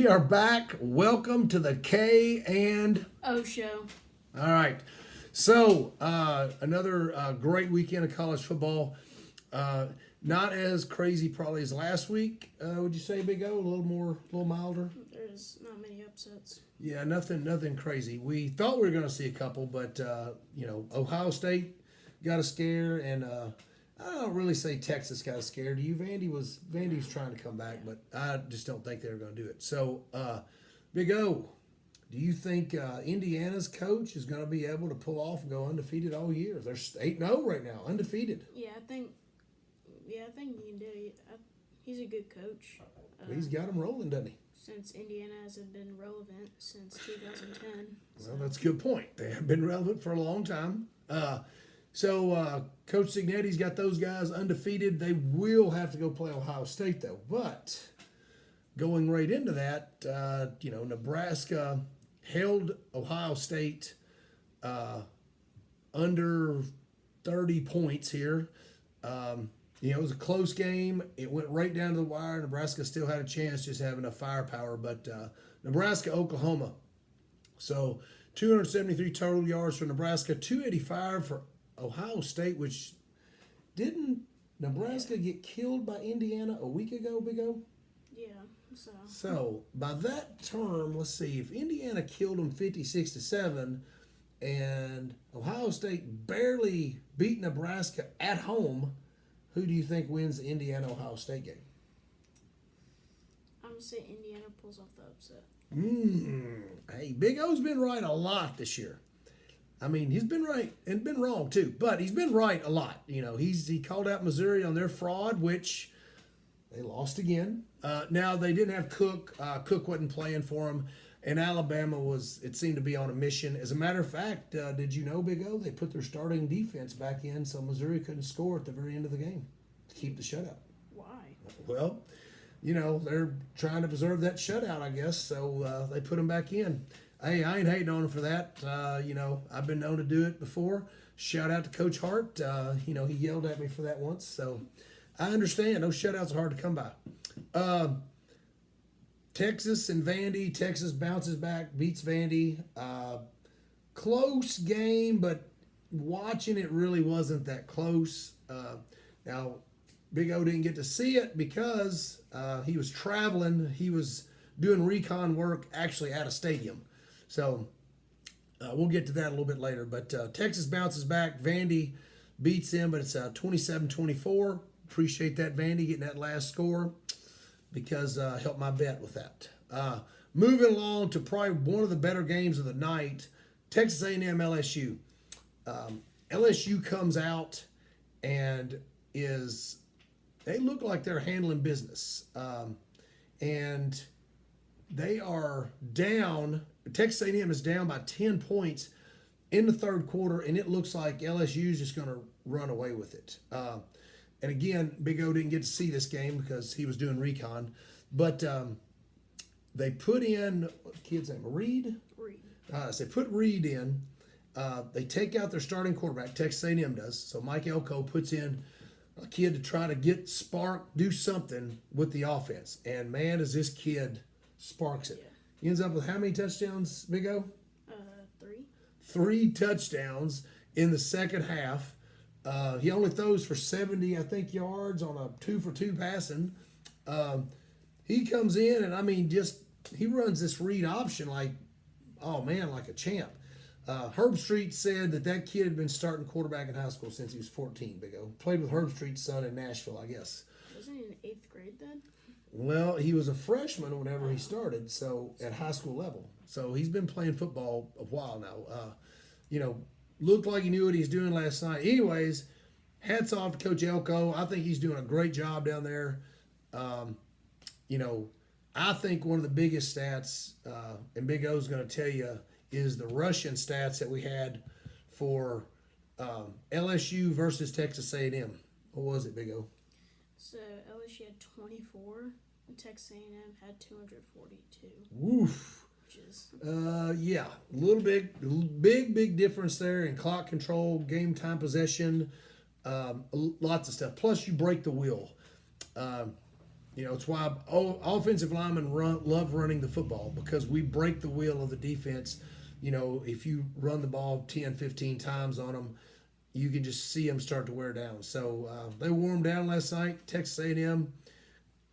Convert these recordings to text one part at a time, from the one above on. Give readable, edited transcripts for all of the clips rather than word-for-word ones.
We are back. Welcome to the K and O show. All right. So another great weekend of college football. Not as crazy probably as last week. Would you say, Big O? A little milder. There's not many upsets. Yeah, nothing crazy. We thought we were going to see a couple, but Ohio State got a scare, and I don't really say Texas got a scare. Do you? Vandy's trying to come back, but I just don't think they're going to do it. So, Big O, do you think Indiana's coach is going to be able to pull off and go undefeated all year? They're 8-0 right now, undefeated. Yeah, I think he can do it. He's a good coach. He's got them rolling, doesn't he? Since Indiana hasn't been relevant since 2010. Well, that's a good point. They have been relevant for a long time. So Coach Cignetti's got those guys undefeated. They will have to go play Ohio State, though. But going right into that, Nebraska held Ohio State under 30 points here. It was a close game. It went right down to the wire. Nebraska still had a chance, just having enough firepower. But Nebraska, Oklahoma. So 273 total yards for Nebraska, 285 for Ohio State, which didn't Nebraska get killed by Indiana a week ago, Big O? Yeah, So by that term, let's see, if Indiana killed them 56-7 and Ohio State barely beat Nebraska at home, who do you think wins the Indiana-Ohio State game? I'm going to say Indiana pulls off the upset. Hey, Big O's been right a lot this year. I mean, he's been right and been wrong too, but he's been right a lot. He called out Missouri on their fraud, which they lost again. Now they didn't have Cook. Cook wasn't playing for them, and Alabama it seemed to be on a mission. As a matter of fact, did you know, Big O, they put their starting defense back in so Missouri couldn't score at the very end of the game to keep the shutout. Why? Well, they're trying to preserve that shutout, I guess, so they put them back in. Hey, I ain't hating on him for that. I've been known to do it before. Shout out to Coach Hart. He yelled at me for that once, so I understand. Those shutouts are hard to come by. Texas and Vandy. Texas bounces back, beats Vandy. Close game, but watching it really wasn't that close. Now, Big O didn't get to see it because he was traveling. He was doing recon work actually at a stadium. So we'll get to that a little bit later. But Texas bounces back. Vandy beats them, but it's 27-24. Appreciate that, Vandy, getting that last score because helped my bet with that. Moving along to probably one of the better games of the night, Texas A&M LSU. LSU comes out and they look like they're handling business. And they are down. Texas A&M is down by 10 points in the third quarter, and it looks like LSU is just going to run away with it. And again, Big O didn't get to see this game because he was doing recon. But they put in, what kid's name, Reed? Reed. So they put Reed in. They take out their starting quarterback, Texas A&M does. So Mike Elko puts in a kid to try to get do something with the offense. And man, does this kid sparks it. Yeah. He ends up with how many touchdowns, Big O? 3. 3 touchdowns in the second half. He only throws for 70, I think, yards on a 2-for-2 passing. He comes in and, he runs this read option like a champ. Herb Street said that kid had been starting quarterback in high school since he was 14, Big O. Played with Herb Street's son in Nashville, I guess. Wasn't he in 8th grade then? Well, he was a freshman whenever he started, so at high school level. So he's been playing football a while now. Looked like he knew what he was doing last night. Anyways, hats off to Coach Elko. I think he's doing a great job down there. I think one of the biggest stats, and Big O's going to tell you, is the rushing stats that we had for LSU versus Texas A&M. What was it, Big O? So LSU had 24, and Texas A&M had 242. Woof. Yeah, a little big difference there in clock control, game time possession, lots of stuff. Plus, you break the wheel. It's why offensive linemen love running the football because we break the wheel of the defense. If you run the ball 10, 15 times on them, you can just see them start to wear down. So they wore them down last night. Texas A&M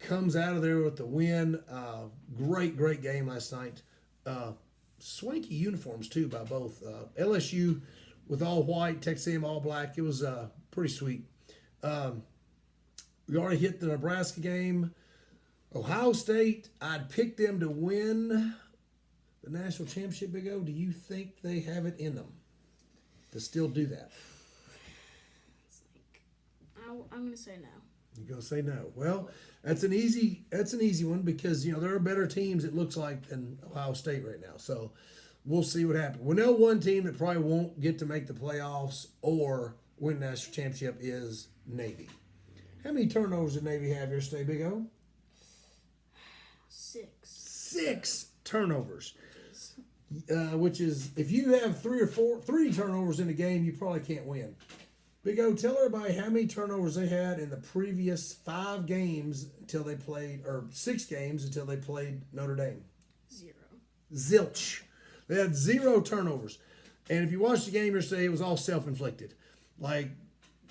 comes out of there with the win. Great game last night. Swanky uniforms, too, by both. LSU with all white, Texas A&M all black. It was pretty sweet. We already hit the Nebraska game. Ohio State, I'd pick them to win the national championship, Big O. Do you think they have it in them to still do that? It's like, I'm going to say no. You're going to say no. Well, that's an easy one because, there are better teams, it looks like, than Ohio State right now. So we'll see what happens. We know one team that probably won't get to make the playoffs or win the national championship is Navy. How many turnovers did Navy have yesterday, Big O? 6. 6 turnovers. Which is, if you have 3 turnovers in a game, you probably can't win. Big O, tell everybody how many turnovers they had in the previous 5 games until they played, or 6 games until they played Notre Dame. 0. Zilch. They had 0 turnovers. And if you watched the game yesterday, it was all self-inflicted. Like,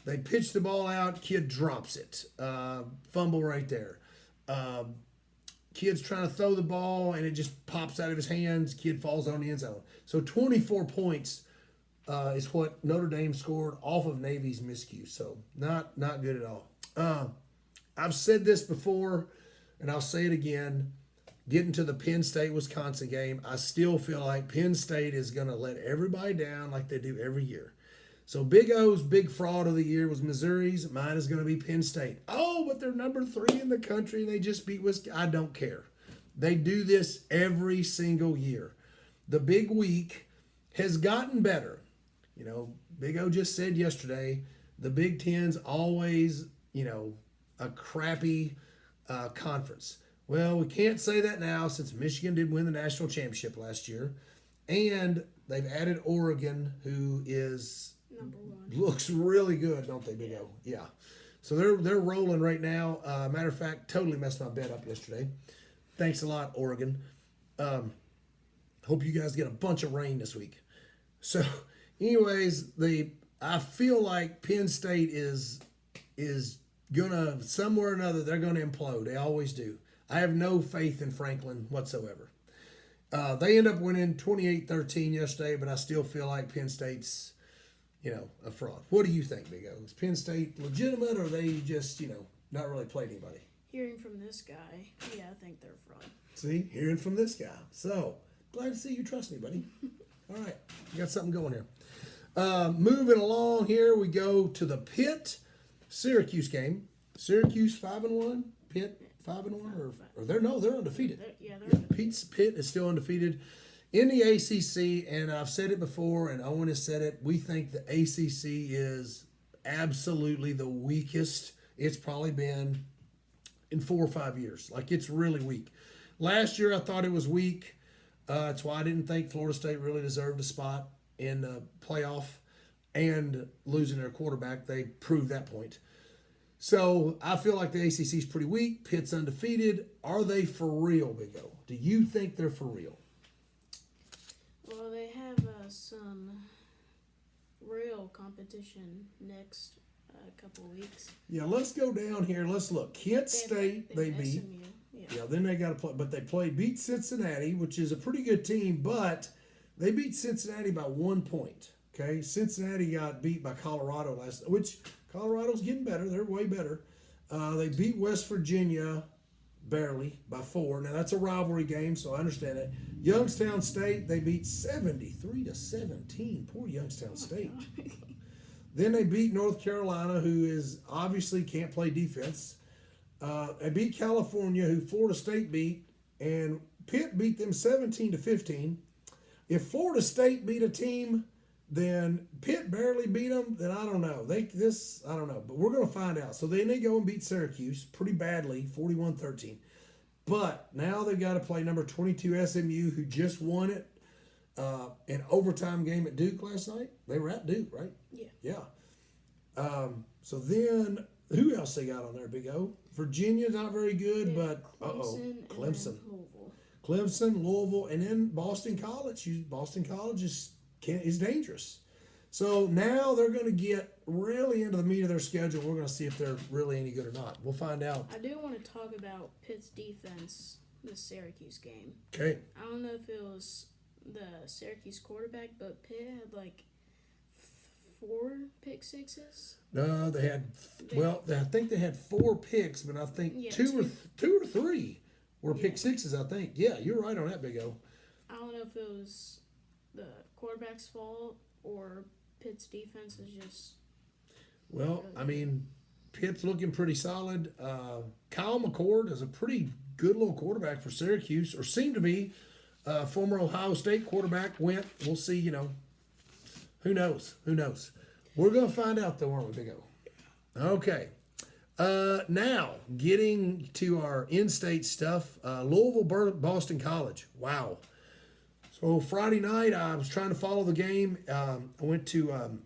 they pitch the ball out, kid drops it. Fumble right there. Kid's trying to throw the ball, and it just pops out of his hands. Kid falls on the end zone. So 24 points is what Notre Dame scored off of Navy's miscue. So not good at all. I've said this before, and I'll say it again. Getting to the Penn State-Wisconsin game, I still feel like Penn State is going to let everybody down like they do every year. So Big O's big fraud of the year was Missouri's. Mine is going to be Penn State. Oh, but they're number 3 in the country and they just beat Wisconsin. I don't care. They do this every single year. The big week has gotten better. Big O just said yesterday, the Big Ten's always, a crappy conference. Well, we can't say that now since Michigan did win the national championship last year. And they've added Oregon, who is... Number 1. Looks really good, don't they, Big O? Yeah. So they're rolling right now. Matter of fact, totally messed my bet up yesterday. Thanks a lot, Oregon. Hope you guys get a bunch of rain this week. So, anyways, I feel like Penn State is gonna somewhere or another they're gonna implode. They always do. I have no faith in Franklin whatsoever. They end up winning 28-13 yesterday, but I still feel like Penn State's a fraud. What do you think, Big O? Is Penn State legitimate, or are they just, not really played anybody? Hearing from this guy, yeah, I think they're a fraud. See, hearing from this guy. So, glad to see you trust me, buddy. All right, we got something going here. Moving along here, we go to the Pitt-Syracuse game. Syracuse 5-1, Pitt 5-1, or they're undefeated. They're undefeated. Pitt is still undefeated in the ACC, and I've said it before, and Owen has said it. We think the ACC is absolutely the weakest it's probably been in 4 or 5 years. Like, it's really weak. Last year, I thought it was weak. That's why I didn't think Florida State really deserved a spot in the playoff, and losing their quarterback, they proved that point. So I feel like the ACC is pretty weak. Pitt's undefeated. Are they for real, Big O? Do you think they're for real? Well, they have some real competition next couple of weeks. Yeah, let's go down here. Let's look. Kent State, they beat. SMU. Yeah, then they got to play. But they beat Cincinnati, which is a pretty good team, but they beat Cincinnati by 1 point. Okay, Cincinnati got beat by Colorado which Colorado's getting better. They're way better. They beat West Virginia barely by 4. Now, that's a rivalry game, so I understand it. Youngstown State, they beat 73-17. Poor Youngstown State. Then they beat North Carolina, who is obviously can't play defense. They beat California, who Florida State beat, and Pitt beat them 17-15. If Florida State beat a team, then Pitt barely beat them, then I don't know. I don't know, but we're going to find out. So then they go and beat Syracuse pretty badly, 41-13. But now they've got to play number 22 SMU, who just won it. An overtime game at Duke last night. They were at Duke, right? Yeah. Yeah. So then Who else they got on there, Big O? Virginia, not very good, Yeah, but Clemson. Clemson. And then Louisville. Clemson, Louisville, and then Boston College. Boston College is dangerous. So now they're going to get really into the meat of their schedule. We're going to see if they're really any good or not. We'll find out. I do want to talk about Pitt's defense this Syracuse game. Okay. I don't know if it was the Syracuse quarterback, but Pitt had like 4 pick sixes. No, they had. Well, I think they had 4 picks, but I think Yeah, two or three were pick sixes. I think. Yeah, you're right on that, Big O. I don't know if it was the quarterback's fault or Pitt's defense is just. Well, I mean, Pitt's looking pretty solid. Kyle McCord is a pretty good little quarterback for Syracuse, or seemed to be. Former Ohio State quarterback went. We'll see. Who knows? Who knows? We're going to find out, though, aren't we, Big O? Okay. Now, getting to our in-state stuff. Louisville, Boston College. Wow. So Friday night, I was trying to follow the game. I went to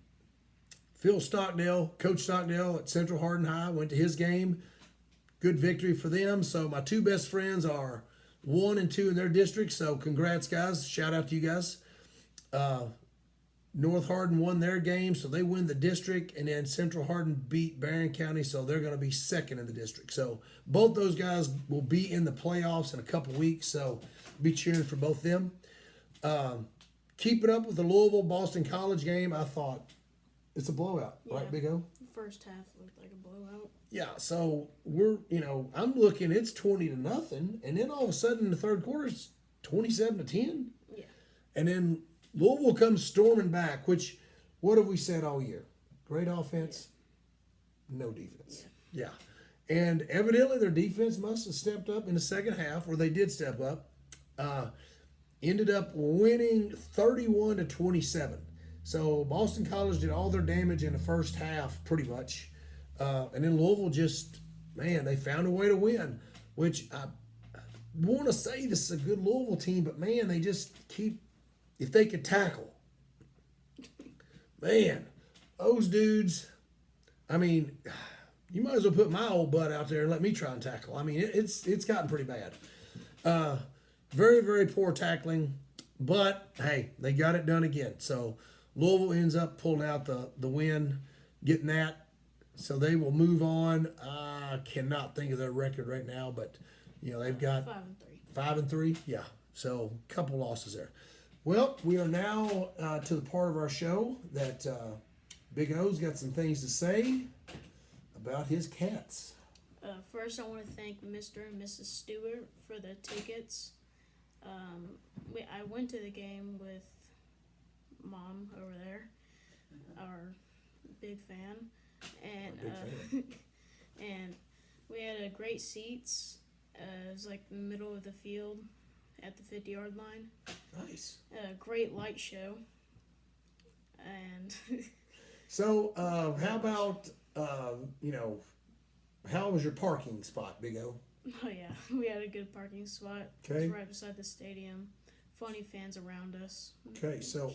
Phil Stockdale, Coach Stockdale at Central Hardin High. Went to his game. Good victory for them. So my 2 best friends are 1 and 2 in their district. So congrats, guys. Shout out to you guys. North Hardin won their game, so they win the district, and then Central Hardin beat Barron County, so they're going to be 2nd in the district. So both those guys will be in the playoffs in a couple weeks, so be cheering for both them. Keep it up with the Louisville-Boston College game. I thought it's a blowout, right, Big O? First half looked like a blowout. Yeah, so I'm looking, it's 20-0, and then all of a sudden in the third quarter, it's 27-10. Yeah. And then Louisville comes storming back, which, what have we said all year? Great offense, no defense. Yeah. And evidently their defense must have stepped up in the second half, or they did step up. Ended up winning 31-27. So Boston College did all their damage in the first half, pretty much. And then Louisville they found a way to win, which I want to say this is a good Louisville team, but man, they just keep, if they could tackle, man, those dudes, I mean, you might as well put my old butt out there and let me try and tackle. I mean, it's gotten pretty bad. Very, very poor tackling, but hey, they got it done again. So Louisville ends up pulling out the win, getting that. So they will move on. I cannot think of their record right now, but they've got 5-3. 5-3. Yeah. So a couple losses there. Well, we are now to the part of our show that Big O's got some things to say about his cats. First, I want to thank Mr. and Mrs. Stewart for the tickets. I went to the game with Mom over there, our big fan, and and we had great seats. It was like the middle of the field at the 50-yard line. Nice. Great light show. And so, how about how was your parking spot, Big O? oh yeah, we had a good parking spot. Okay. It's right beside the stadium. Funny fans around us. Okay, so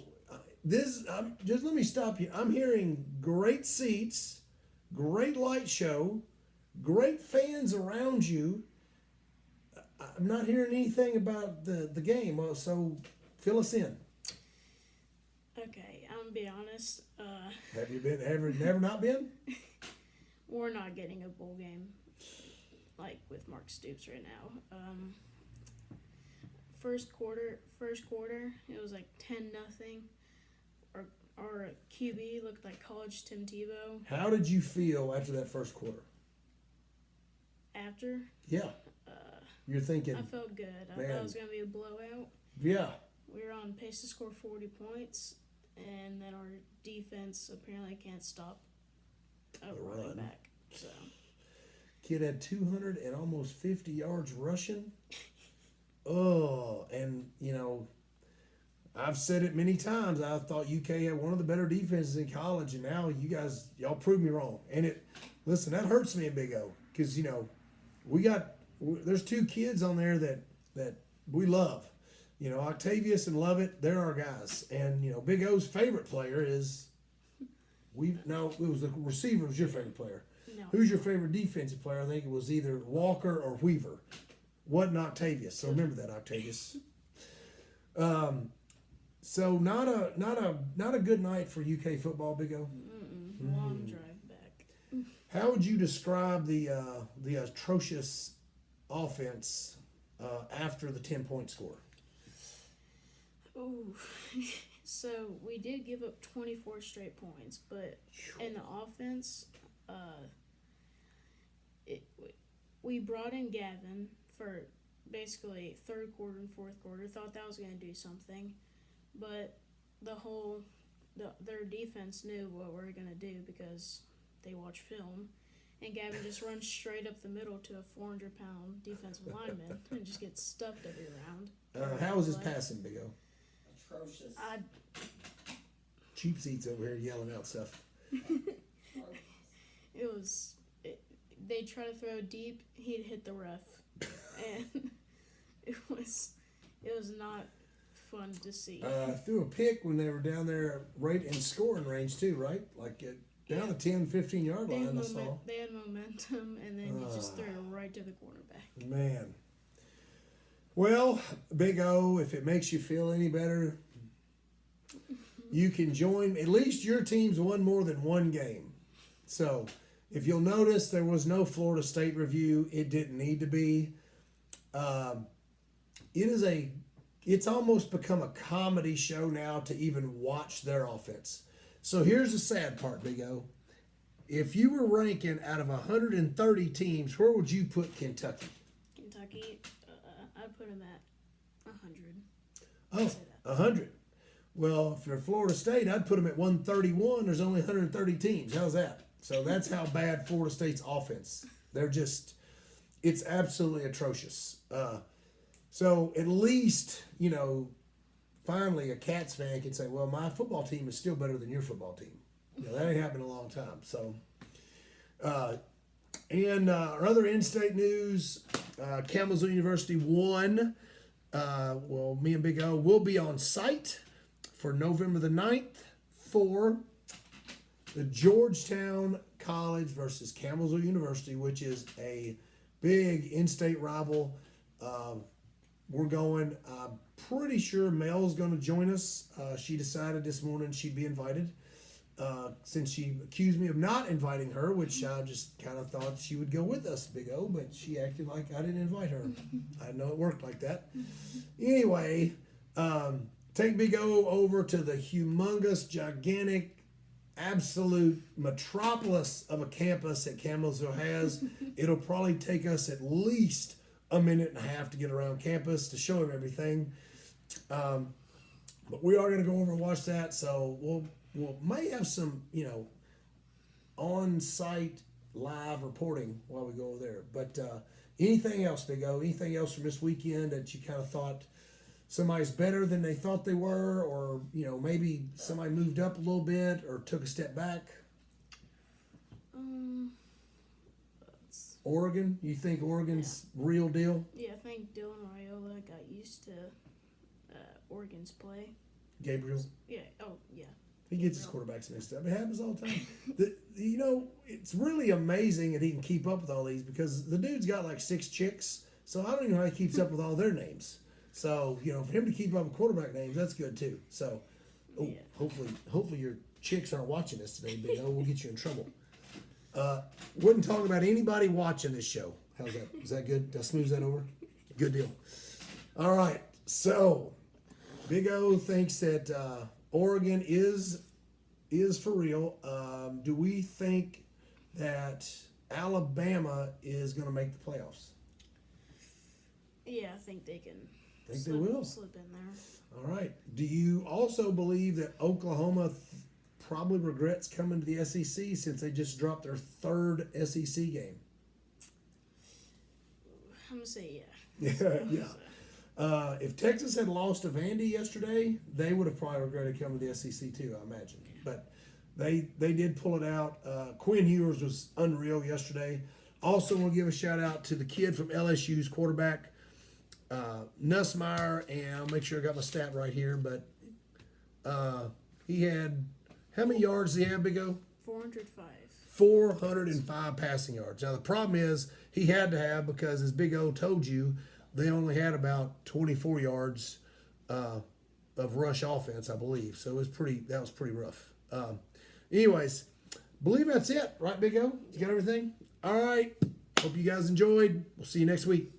just let me stop you. I'm hearing great seats, great light show, great fans around you. I'm not hearing anything about the game, so fill us in. Okay, I'm gonna be honest. Have you been ever never not been? We're not getting a bowl game like with Mark Stoops right now. First quarter, it was like 10-0. Our QB looked like college Tim Tebow. How did you feel after that first quarter? After? Yeah. You're thinking. I felt good. I thought it was gonna be a blowout. Yeah. We were on pace to score 40 points, and then our defense apparently can't stop a running back. So. Kid had 200 and almost 50 yards rushing. Oh, and I've said it many times. I thought UK had one of the better defenses in college, and now y'all proved me wrong. And listen, that hurts me a Big O, because there's 2 kids on there that we love. Octavius and Lovett, they're our guys. And Big O's favorite player is it was the receiver was your favorite player. No. Who's your favorite defensive player? I think it was either Walker or Weaver. Wasn't Octavius. So remember that, Octavius. So not a good night for UK football, Big O. Long drive back. How would you describe the atrocious offense after the 10-point score? Ooh. So we did give up 24 straight points, but in the offense, we brought in Gavin for basically third quarter and fourth quarter. Thought that was going to do something, but their defense knew what we were going to do because they watch film. And Gavin just runs straight up the middle to a 400-pound defensive lineman and just gets stuffed every round. How was his passing, Big O? Atrocious. Cheap seats over here yelling out stuff. They try to throw deep, he'd hit the ref. And it was not fun to see. Threw a pick when they were down there right in scoring range too, right? Like down the 10, 15-yard line, I saw. They had momentum, and then he just threw it right to the quarterback. Man. Well, Big O, if it makes you feel any better, you can join. At least your team's won more than one game. So, if you'll notice, there was no Florida State review. It didn't need to be. It's almost become a comedy show now to even watch their offense. So here's the sad part, Big O. If you were ranking out of 130 teams, where would you put Kentucky? Kentucky, I'd put him at 100. Oh, 100. Well, for Florida State, I'd put them at 131. There's only 130 teams. How's that? So that's how bad Florida State's offense. It's absolutely atrocious. So at least, finally a Cats fan can say, well, my football team is still better than your football team. That ain't happened in a long time. So, and our other in-state news, Campbellsville University won. Me and Big O will be on site for November the 9th for the Georgetown College versus Campbellsville University, which is a big in-state rival. We're going. I'm pretty sure Mel's going to join us. She decided this morning she'd be invited. Since she accused me of not inviting her, which I just kind of thought she would go with us, Big O, but she acted like I didn't invite her. I know it worked like that. Anyway, take Big O over to the humongous, gigantic, absolute metropolis of a campus that Campbellsville has. It'll probably take us at least a minute and a half to get around campus to show him everything. But we are going to go over and watch that, so we'll may have some, on-site live reporting while we go over there. But anything else, Big O? Anything else from this weekend that you kind of thought somebody's better than they thought they were, or maybe somebody moved up a little bit or took a step back? Oregon? You think Oregon's real deal? Yeah, I think Dylan Raiola got used to Oregon's play. Gabriel? Yeah. Oh, yeah. He gets his quarterbacks mixed up. It happens all the time. It's really amazing that he can keep up with all these because the dude's got like 6 chicks. So I don't even know how he keeps up with all their names. So, for him to keep up with quarterback names, that's good too. So, Yeah. hopefully your chicks aren't watching this today, Big O. We'll get you in trouble. Wouldn't talk about anybody watching this show. How's that? Is that good? Did I smooth that over? Good deal. All right. So, Big O thinks that Oregon is for real. Do we think that Alabama is going to make the playoffs? Yeah, I think they can. They will slip in there. All right. Do you also believe that Oklahoma probably regrets coming to the SEC since they just dropped their 3rd SEC game? I'm gonna say yeah. Yeah. If Texas had lost to Vandy yesterday, they would have probably regretted coming to the SEC too, I imagine. But they did pull it out. Quinn Ewers was unreal yesterday. Also, want to give a shout out to the kid from LSU's quarterback, Nussmeier, and I'll make sure I got my stat right here. But he had, how many yards did he have, Big O? 405. 405 passing yards. Now the problem is he had to have, because as Big O told you, they only had about 24 yards of rush offense, I believe. So that was pretty rough. Anyways, believe that's it, right, Big O? You got everything? All right. Hope you guys enjoyed. We'll see you next week.